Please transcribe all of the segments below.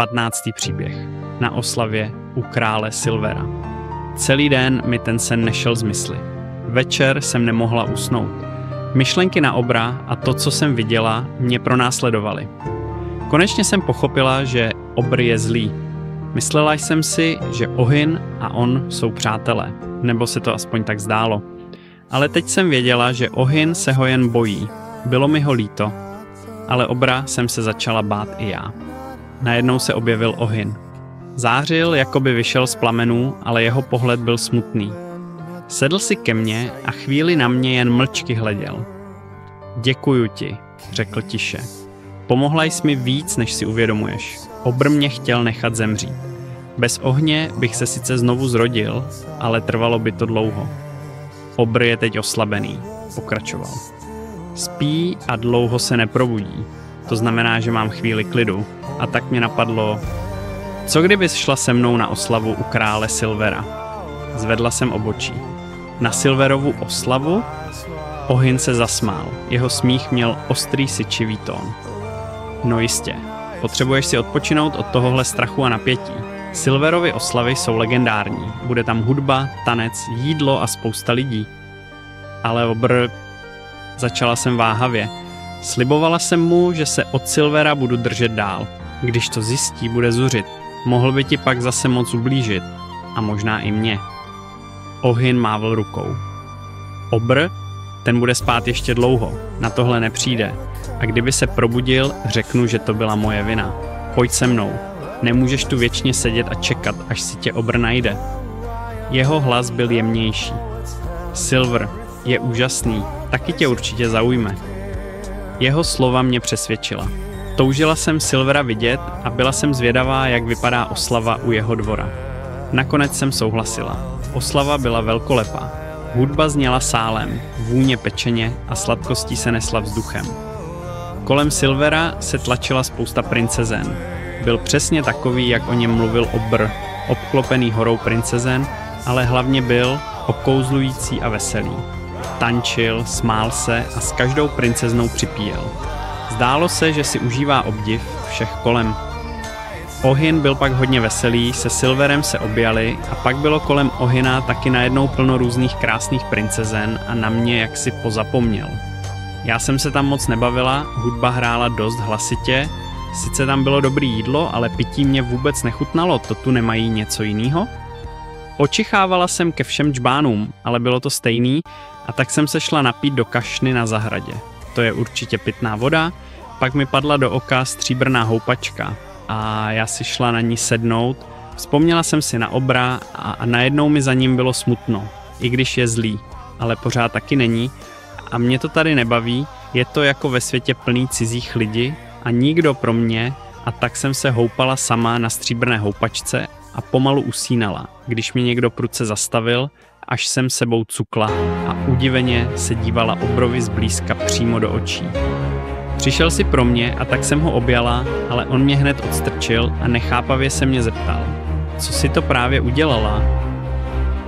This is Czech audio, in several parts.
15. příběh na oslavě u krále Silvera. Celý den mi ten sen nešel z mysli. Večer jsem nemohla usnout. Myšlenky na Obra a to, co jsem viděla, mě pronásledovaly. Konečně jsem pochopila, že Obr je zlý. Myslela jsem si, že Ohin a on jsou přátelé, nebo se to aspoň tak zdálo. Ale teď jsem věděla, že Ohin se ho jen bojí. Bylo mi ho líto, ale Obra jsem se začala bát i já. Najednou se objevil Ohin. Zářil, jako by vyšel z plamenů, ale jeho pohled byl smutný. Sedl si ke mně a chvíli na mě jen mlčky hleděl. Děkuju ti, řekl tiše. Pomohla jsi mi víc, než si uvědomuješ. Obr mě chtěl nechat zemřít. Bez ohně bych se sice znovu zrodil, ale trvalo by to dlouho. Obr je teď oslabený, pokračoval. Spí a dlouho se neprobudí. To znamená, že mám chvíli klidu. A tak mě napadlo, co kdybys šla se mnou na oslavu u krále Silvera? Zvedla jsem obočí. Na Silverovu oslavu? Ohin se zasmál. Jeho smích měl ostrý syčivý tón. No jistě. Potřebuješ si odpočinout od tohohle strachu a napětí. Silverovy oslavy jsou legendární. Bude tam hudba, tanec, jídlo a spousta lidí. Ale Obr... Začala jsem váhavě. Slibovala jsem mu, že se od Silvera budu držet dál. Když to zjistí, bude zuřit. Mohl by ti pak zase moc ublížit. A možná i mě. Ohin mávl rukou. Obr? Ten bude spát ještě dlouho. Na tohle nepřijde. A kdyby se probudil, řeknu, že to byla moje vina. Pojď se mnou. Nemůžeš tu věčně sedět a čekat, až si tě Obr najde. Jeho hlas byl jemnější. Silver je úžasný. Taky tě určitě zaujme. Jeho slova mě přesvědčila. Toužila jsem Silvera vidět a byla jsem zvědavá, jak vypadá oslava u jeho dvora. Nakonec jsem souhlasila. Oslava byla velkolepá. Hudba zněla sálem, vůně pečeně a sladkostí se nesla vzduchem. Kolem Silvera se tlačila spousta princezen. Byl přesně takový, jak o něm mluvil Obr, obklopený horou princezen, ale hlavně byl okouzlující a veselý. Tančil, smál se a s každou princeznou připíjel. Zdálo se, že si užívá obdiv všech kolem. Ohin byl pak hodně veselý, se Silverem se objali a pak bylo kolem Ohina taky najednou plno různých krásných princezen a na mě jaksi pozapomněl. Já jsem se tam moc nebavila, hudba hrála dost hlasitě, sice tam bylo dobré jídlo, ale pití mě vůbec nechutnalo, to tu nemají něco jiného? Očichávala jsem ke všem džbánům, ale bylo to stejný a tak jsem se šla napít do kašny na zahradě. To je určitě pitná voda, pak mi padla do oka stříbrná houpačka a já si šla na ní sednout, vzpomněla jsem si na Obra a najednou mi za ním bylo smutno, i když je zlý, ale pořád taky není a mě to tady nebaví, je to jako ve světě plný cizích lidí a nikdo pro mě a tak jsem se houpala sama na stříbrné houpačce a pomalu usínala, když mě někdo prudce zastavil, až jsem sebou cukla a udiveně se dívala Obrovi zblízka přímo do očí. Přišel si pro mě a tak jsem ho objala, ale on mě hned odstrčil a nechápavě se mě zeptal. Co si to právě udělala?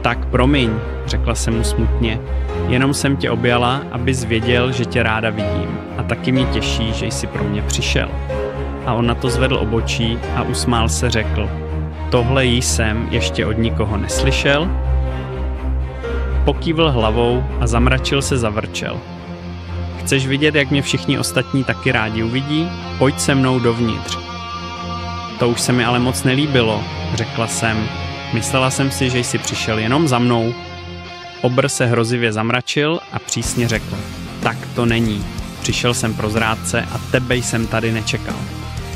Tak promiň, řekla jsem mu smutně. Jenom jsem tě objala, abys věděl, že tě ráda vidím. A taky mě těší, že jsi pro mě přišel. A on na to zvedl obočí a usmál se, řekl. Tohle jsem ještě od nikoho neslyšel? Pokývl hlavou a zamračil se, zavrčel. Chceš vidět, jak mě všichni ostatní taky rádi uvidí? Pojď se mnou dovnitř. To už se mi ale moc nelíbilo, řekla jsem. Myslela jsem si, že jsi přišel jenom za mnou. Obr se hrozivě zamračil a přísně řekl. Tak to není. Přišel jsem pro zrádce a tebe jsem tady nečekal.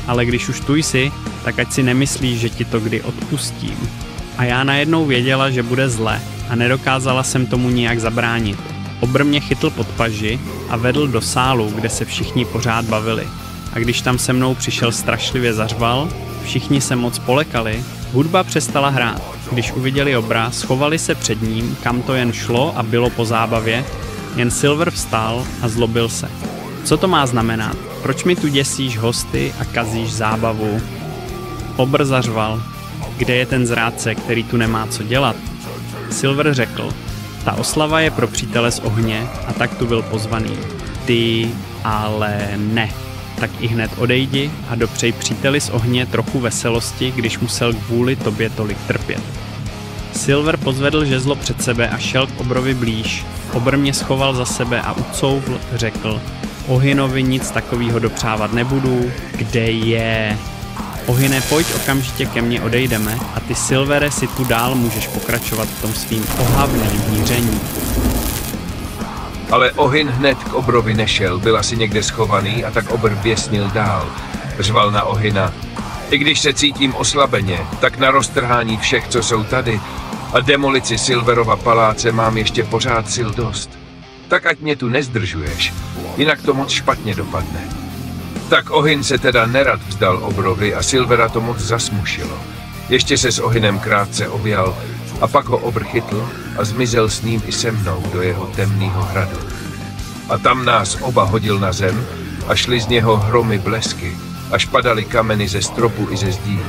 Ale když už tu jsi, tak ať si nemyslíš, že ti to kdy odpustím. A já najednou věděla, že bude zle a nedokázala jsem tomu nijak zabránit. Obr mě chytl pod paži a vedl do sálu, kde se všichni pořád bavili. A když tam se mnou přišel, strašlivě zařval, všichni se moc polekali, hudba přestala hrát. Když uviděli Obra, schovali se před ním, kam to jen šlo a bylo po zábavě, jen Silver vstal a zlobil se. Co to má znamenat? Proč mi tu děsíš hosty a kazíš zábavu? Obr zařval. Kde je ten zrádce, který tu nemá co dělat? Silver řekl. Ta oslava je pro přítele z ohně a tak tu byl pozvaný. Ty ale ne. tak i hned odejdi a dopřej příteli z ohně trochu veselosti, když musel kvůli tobě tolik trpět. Silver pozvedl žezlo před sebe a šel k obrovi blíž. Obr mě schoval za sebe a ucouvl, řekl: Ohynovi nic takového dopřávat nebudu, kde je? Ohyne, pojď okamžitě ke mně, odejdeme a ty, Silvere, si tu dál můžeš pokračovat v tom svým ohavným hýření. Ale Ohyn hned k obrovi nešel, byl asi někde schovaný a tak obr běsnil dál. Řval na Ohyna: I když se cítím oslabeně, tak na roztrhání všech, co jsou tady, a demolici Silverova paláce mám ještě pořád sil dost. Tak ať mě tu nezdržuješ, jinak to moc špatně dopadne. Tak Ohyn se teda nerad vzdal obrovi a Silvera to moc zasmušilo. Ještě se s Ohynem krátce objal a pak ho obr chytl a zmizel s ním i se mnou do jeho temného hradu. A tam nás oba hodil na zem a šly z něho hromy blesky, až padaly kameny ze stropu i ze zdí.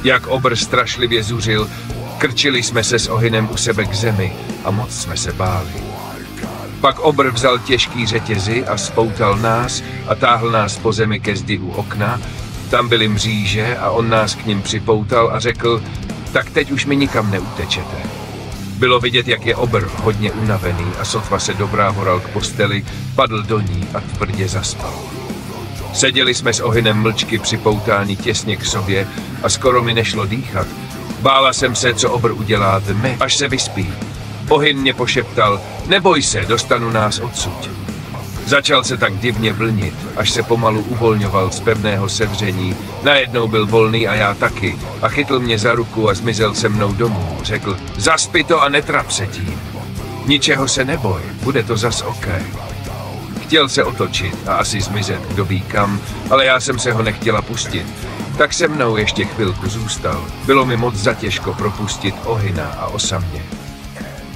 Jak obr strašlivě zuřil, krčili jsme se s Ohynem u sebe k zemi a moc jsme se báli. Pak obr vzal těžký řetězy a spoutal nás a táhl nás po zemi ke zdi u okna. Tam byly mříže a on nás k nim připoutal a řekl: tak teď už mi nikam neutečete. Bylo vidět, jak je obr hodně unavený a sotva se dobrávoral k posteli, padl do ní a tvrdě zaspal. Seděli jsme s Ohynem mlčky připoutáni těsně k sobě a skoro mi nešlo dýchat. Bála jsem se, co obr udělá dmy, až se vyspí. Ohyn mě pošeptal: neboj se, dostanu nás odsud. Začal se tak divně vlnit, až se pomalu uvolňoval z pevného sevření. Najednou byl volný a já taky a chytl mě za ruku a zmizel se mnou domů. Řekl: zaspi to a netrap se tím. Ničeho se neboj, bude to zas oké. Chtěl se otočit a asi zmizet kdo ví kam, ale já jsem se ho nechtěla pustit. Tak se mnou ještě chvilku zůstal. Bylo mi moc zatěžko propustit Ohyna a osamět.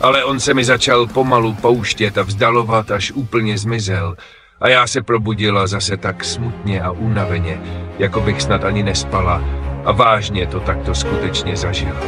Ale on se mi začal pomalu pouštět a vzdalovat, až úplně zmizel. A já se probudila zase tak smutně a unaveně, jako bych snad ani nespala. A vážně to takto skutečně zažila.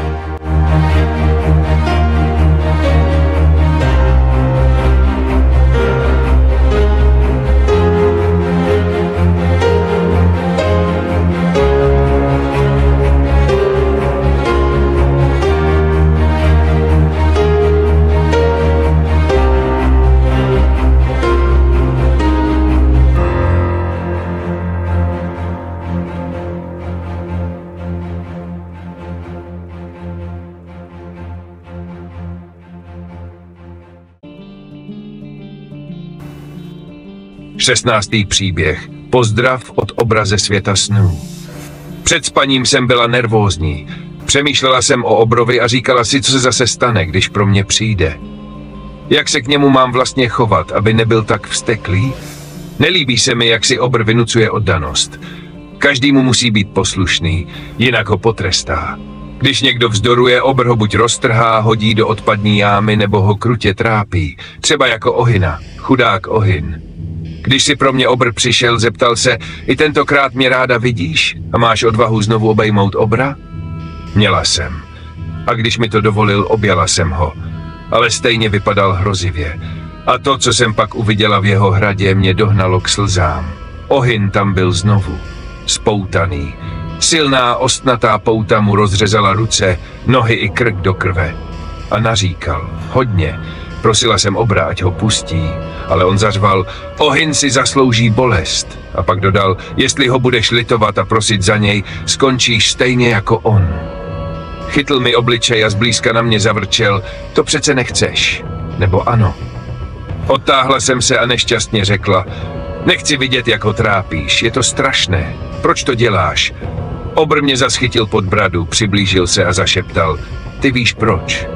Šestnáctý příběh. Pozdrav od obra ze světa snů. Před spaním jsem byla nervózní. Přemýšlela jsem o obrovi a říkala si, co se zase stane, když pro mě přijde. Jak se k němu mám vlastně chovat, aby nebyl tak vzteklý? Nelíbí se mi, jak si obr vynucuje oddanost. Každý mu musí být poslušný, jinak ho potrestá. Když někdo vzdoruje, obr ho buď roztrhá, hodí do odpadní jámy, nebo ho krutě trápí. Třeba jako Ohyna. Chudák Ohyn. Když si pro mě obr přišel, zeptal se: i tentokrát mě ráda vidíš a máš odvahu znovu obejmout obra? Měla jsem. A když mi to dovolil, objala jsem ho. Ale stejně vypadal hrozivě. A to, co jsem pak uviděla v jeho hradě, mě dohnalo k slzám. Ohyn tam byl znovu. Spoutaný. Silná ostnatá pouta mu rozřezala ruce, nohy i krk do krve. A naříkal. Hodně. Prosila jsem obra, ať ho pustí, ale on zařval: Ohyn si zaslouží bolest. A pak dodal: jestli ho budeš litovat a prosit za něj, skončíš stejně jako on. Chytl mi obličej a zblízka na mě zavrčel: to přece nechceš, nebo ano? Odtáhla jsem se a nešťastně řekla: nechci vidět, jak ho trápíš, je to strašné, proč to děláš? Obr mě zaschytil pod bradu, přiblížil se a zašeptal: ty víš proč?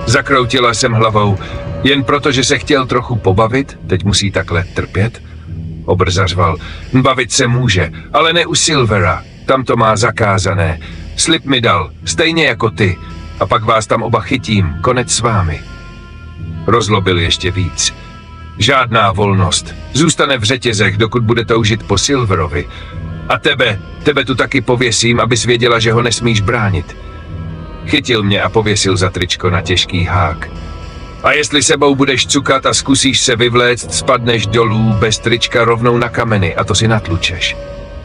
Zakroutila jsem hlavou: jen proto, že se chtěl trochu pobavit, teď musí takhle trpět? Obr zařval: bavit se může, ale ne u Silvera, tam to má zakázané. Slib mi dal, stejně jako ty, a pak vás tam oba chytím, konec s vámi. Rozlobil ještě víc. Žádná volnost, zůstane v řetězech, dokud bude toužit po Silverovi. A tebe tu taky pověsím, abys věděla, že ho nesmíš bránit. Chytil mě a pověsil za tričko na těžký hák. A jestli sebou budeš cukat a zkusíš se vyvléct, spadneš dolů bez trička rovnou na kameny a to si natlučeš.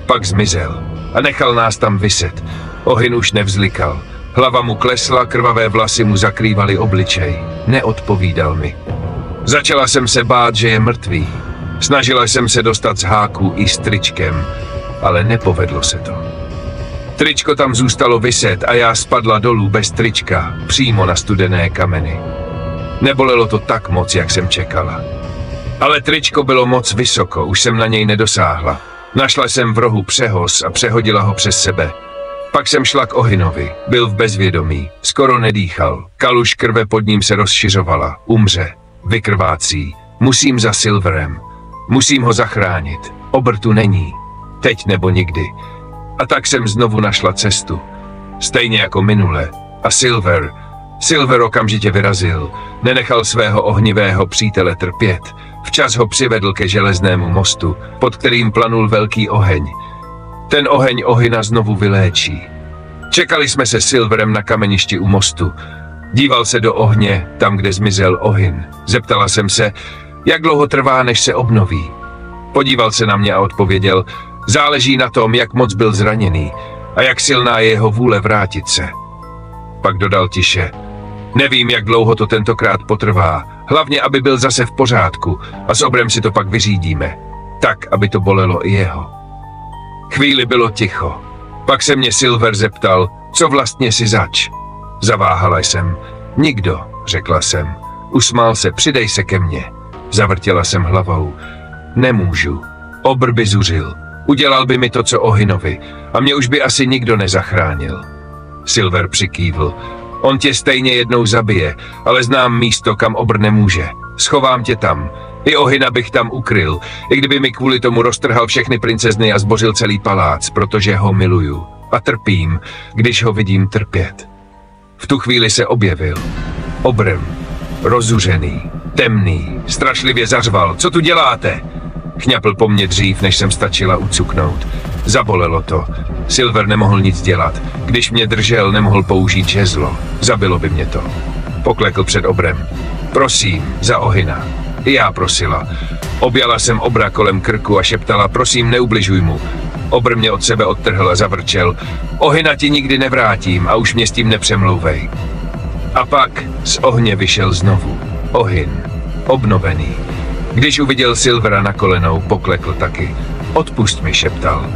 Pak zmizel a nechal nás tam viset. Ohyn už nevzlikal. Hlava mu klesla, krvavé vlasy mu zakrývaly obličej. Neodpovídal mi. Začala jsem se bát, že je mrtvý. Snažila jsem se dostat z háku i s tričkem, ale nepovedlo se to. Tričko tam zůstalo viset a já spadla dolů bez trička, přímo na studené kameny. Nebolelo to tak moc, jak jsem čekala. Ale tričko bylo moc vysoko, už jsem na něj nedosáhla. Našla jsem v rohu přehoz a přehodila ho přes sebe. Pak jsem šla k Ohynovi, byl v bezvědomí, skoro nedýchal. Kaluž krve pod ním se rozšiřovala, umře, vykrvácí. Musím za Silverem, musím ho zachránit. Obr tu není, teď nebo nikdy. A tak jsem znovu našla cestu, stejně jako minule. A Silver okamžitě vyrazil, nenechal svého ohnivého přítele trpět. Včas ho přivedl ke železnému mostu, pod kterým planul velký oheň. Ten oheň Ohyna znovu vyléčí. Čekali jsme se Silverem na kameništi u mostu. Díval se do ohně, tam, kde zmizel Ohyn. Zeptala jsem se, jak dlouho trvá, než se obnoví. Podíval se na mě a odpověděl, záleží na tom, jak moc byl zraněný a jak silná je jeho vůle vrátit se. Pak dodal tiše, nevím, jak dlouho to tentokrát potrvá, hlavně, aby byl zase v pořádku a s Obrem si to pak vyřídíme, tak, aby to bolelo i jeho. Chvíli bylo ticho, pak se mě Silver zeptal, co vlastně si zač. Zaváhala jsem, nikdo, řekla jsem. Usmál se, přidej se ke mně. Zavrtěla jsem hlavou, nemůžu, Obr by zuřil, udělal by mi to, co Ohynovi a mě už by asi nikdo nezachránil. Silver přikývl, on tě stejně jednou zabije, ale znám místo, kam Obr nemůže. Schovám tě tam. I Ohyna bych tam ukryl, i kdyby mi kvůli tomu roztrhal všechny princezny a zbořil celý palác, protože ho miluju. A trpím, když ho vidím trpět. V tu chvíli se objevil. Obr, rozuřený, temný, strašlivě zařval. Co tu děláte? Chňapl po mně dřív, než jsem stačila ucuknout. Zabolelo to. Silver nemohl nic dělat. Když mě držel, nemohl použít žezlo. Zabilo by mě to. Poklekl před Obrem. Prosím, za Ohyna. I já prosila. Objala jsem Obra kolem krku a šeptala, prosím, neubližuj mu. Obr mě od sebe odtrhl a zavrčel. Ohyna ti nikdy nevrátím a už mě s tím nepřemlouvej. A pak z ohně vyšel znovu. Ohyn. Obnovený. Když uviděl Silvera na kolenou, poklekl taky. Odpusť mi, šeptal.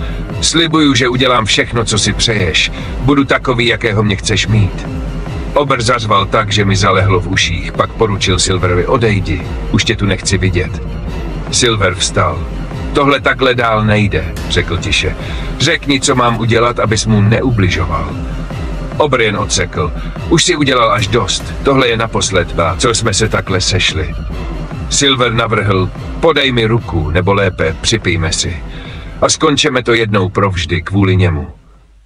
Slibuju, že udělám všechno, co si přeješ. Budu takový, jakého mě chceš mít. Obr zařval tak, že mi zalehlo v uších, pak poručil Silverovi, odejdi, už tě tu nechci vidět. Silver vstal. Tohle takhle dál nejde, řekl tiše. Řekni, co mám udělat, abys mu neubližoval. Obr jen odsekl. Už si udělal až dost, tohle je naposled, co jsme se takhle sešli. Silver navrhl, podej mi ruku, nebo lépe, připijme si. A skončeme to jednou provždy kvůli němu.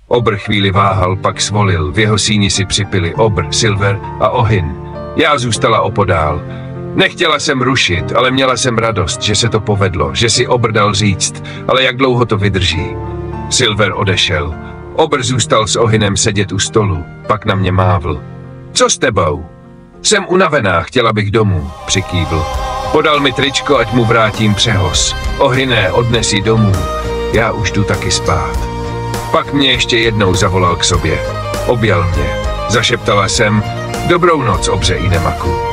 Obr chvíli váhal, pak svolil, v jeho síni si připili Obr, Silver a Ohyn. Já zůstala opodál. Nechtěla jsem rušit, ale měla jsem radost, že se to povedlo, že si Obr dal říct, ale jak dlouho to vydrží. Silver odešel. Obr zůstal s Ohynem sedět u stolu, pak na mě mávl. Co s tebou? Jsem unavená, chtěla bych domů, přikývl. Podal mi tričko, ať mu vrátím přehoz. Ohyné, odnes ji domů. Já už jdu taky spát. Pak mě ještě jednou zavolal k sobě. Objal mě. Zašeptala jsem, dobrou noc, Obře i Nemaku.